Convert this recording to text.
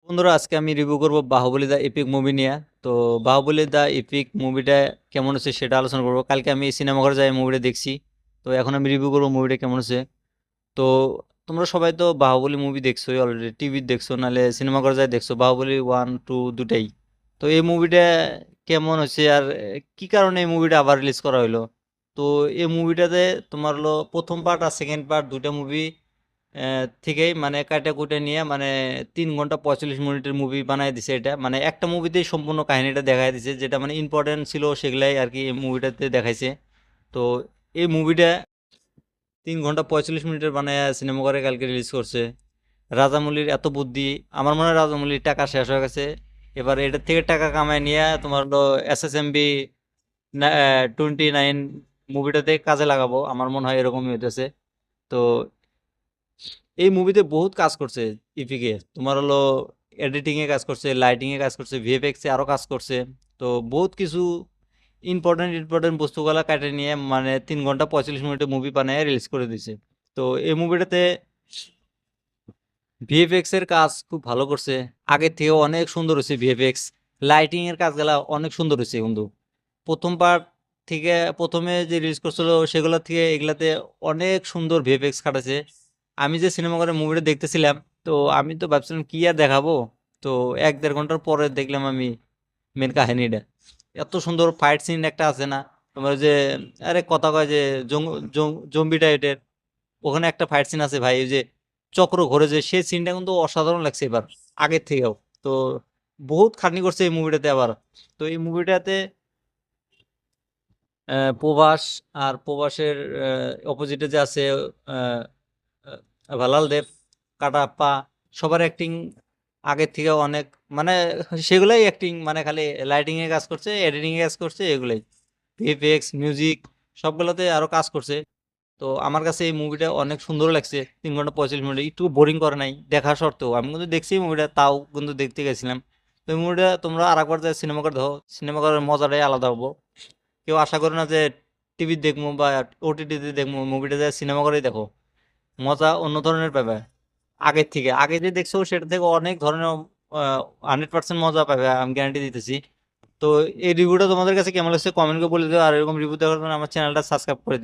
বন্ধুরা আজকে আমি রিভিউ করব বাহুবলী দা এপিক মুভি নিয়ে। তো বাহুবলী দা এপিক মুভিটা কেমন হচ্ছে সেটা আলোচনা করব। কালকে আমি সিনেমা ঘরে যাই মুভিটা দেখছি। তো এখন আমি রিভিউ করবো মুভিটা কেমন হচ্ছে। তো তোমরা সবাই তো বাহুবলী মুভি দেখছোই অলরেডি, টিভি দেখছো নাহলে সিনেমা ঘরে যাই দেখছো, বাহুবলী 1 2 দুটাই। তো এই মুভিটা কেমন হচ্ছে আর কি কারণে এই মুভিটা আবার রিলিজ করা হলো। তো এই মুভিটাতে তোমার হলো প্রথম পার্ট আর সেকেন্ড পার্ট দুইটা মুভি থেকেই মানে কাটা কুটে নিয়ে মানে 3 ঘন্টা 45 মিনিটের মুভি বানায় দিছে। এটা মানে একটা মুভিতেই সম্পূর্ণ কাহিনীটা দেখায় দিছে, যেটা মানে ইম্পর্টেন্ট ছিল সেগুলাই আর কি এই মুভিটাতে দেখাইছে। তো এই মুভিটা 3 ঘন্টা 45 মিনিটের বানায় সিনেমা করে কালকে রিলিজ করছে। রাজামৌলির এত বুদ্ধি, আমার মনে হয় রাজামৌলির টাকা শেষ হয়ে গেছে। এবার এটার থেকে টাকা কামায় নিয়ে তোমার হলো SSMB 29 মুভিটাতে কাজে লাগাবো, আমার মনে হয় এরকমই হইতেছে। তো এই মুভিতে বহুত কাজ করছে ইপিকে, তোমার হলো এডিটিং এ কাজ করছে, লাইটিং এ কাজ করছে, ভিএফএক্স এ আরো কাজ করছে। তো বহুত কিছু ইম্পর্টেন্ট ইম্পর্টেন্ট বস্তুগুলা কাটে নিয়ে মানে 3 ঘন্টা 45 মিনিটের মুভি বানায় রিলিজ করে দিছে। তো এই মুভিটাতে ভিএফএক্স এর কাজ খুব ভালো করছে, আগের থেকে অনেক সুন্দর হয়েছে ভিএফএক্স। লাইটিং এর কাজগুলা অনেক সুন্দর হয়েছে বন্ধু। প্রথম পার্ট থেকে প্রথমে যে রিলিজ করছিল সেগুলো থেকে এগুলাতে অনেক সুন্দর ভিএফএক্স খাটাছে। আমি যে সিনেমা ঘরে মুভিটা দেখতেছিলাম, তো আমি তো ভাবছিলাম কি আর দেখাবো। তো 1 দেড় ঘন্টার পরে দেখলাম আমি মেন কাহিনীটা। এত সুন্দর ফাইট সিন একটা আছে না, তোমার যে আরে কথা কয় যে জম্বি টাইপের, ওখানে একটা ফাইট সিন আছে ভাই, ওই যে চক্র ঘোরে যে সেই সিনটা কিন্তু অসাধারণ লাগছে এবার আগের থেকেও। তো বহুত খাটনি করছে এই মুভিটাতে আবার। তো এই মুভিটাতে প্রভাস আর প্রভাসের অপোজিটে যে আছে আহ, ভালাল দেব, কাটাপ্পা, সবার অ্যাক্টিং আগের থেকে অনেক মানে সেগুলাই অ্যাক্টিং মানে খালি লাইটিং এ কাজ করছে, এডিটিং এ কাজ করছে, এগুলাই ভিএফএক্স মিউজিক সবগুলোতে আরো কাজ করছে। তো আমার কাছে এই মুভিটা অনেক সুন্দর লাগছে। 3 ঘন্টা 45 মিনিট একটু বোরিং করে নাই দেখা সত্ত্বেও, আমি কিন্তু দেখছি মুভিটা, তাও কিন্তু দেখতে গেছিলাম। তো এই মুভিটা তোমরা আর একবার যাই সিনেমা করে দেখো, সিনেমা করার মজাটাই আলাদা হবো। কেউ আশা করে না যে টিভি দেখবো বা ওটিটিতে দেখবো, মুভিটা যায় সিনেমা করেই দেখো, মজা অন্য ধরনের পাবে। আগের থেকে আগে যে দেখছো সেটা থেকে অনেক ধরনের 100% মজা পাবে, আমি গ্যারান্টি দিতেছি। তো এই রিভিউটা তোমাদের কাছে কেমন লাগছে কমেন্ট করে বলে দিও, আর এরকম রিভিউ দেখার জন্য আমার চ্যানেলটা সাবস্ক্রাইব করে দিও।